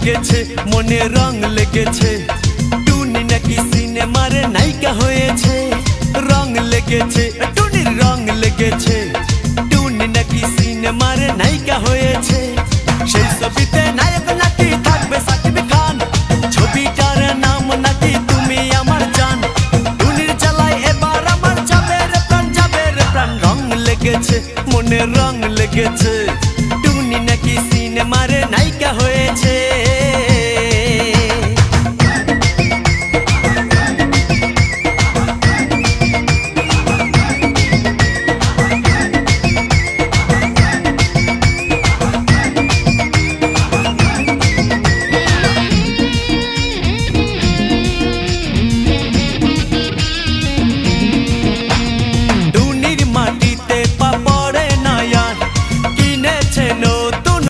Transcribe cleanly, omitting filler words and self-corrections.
লেগেছে মনে রং লেগেছে টুনি নাকি সিনেমার নায়িকা হয়েছে রং লেগেছে টুনির রং লেগেছে টুনি নাকি সিনেমার নায়িকা হয়েছে সেই ছবিতে নায়ক নাকি থাকবে সাকিব খান ছবিটার নাম নাকি তুমি আমার জান টুনির জ্বালায় এবার আমার যাবে রে প্রাণ রং লেগেছে মনে রং লেগেছে টুনি নাকি সিনেমার নায়িকা হয়েছে।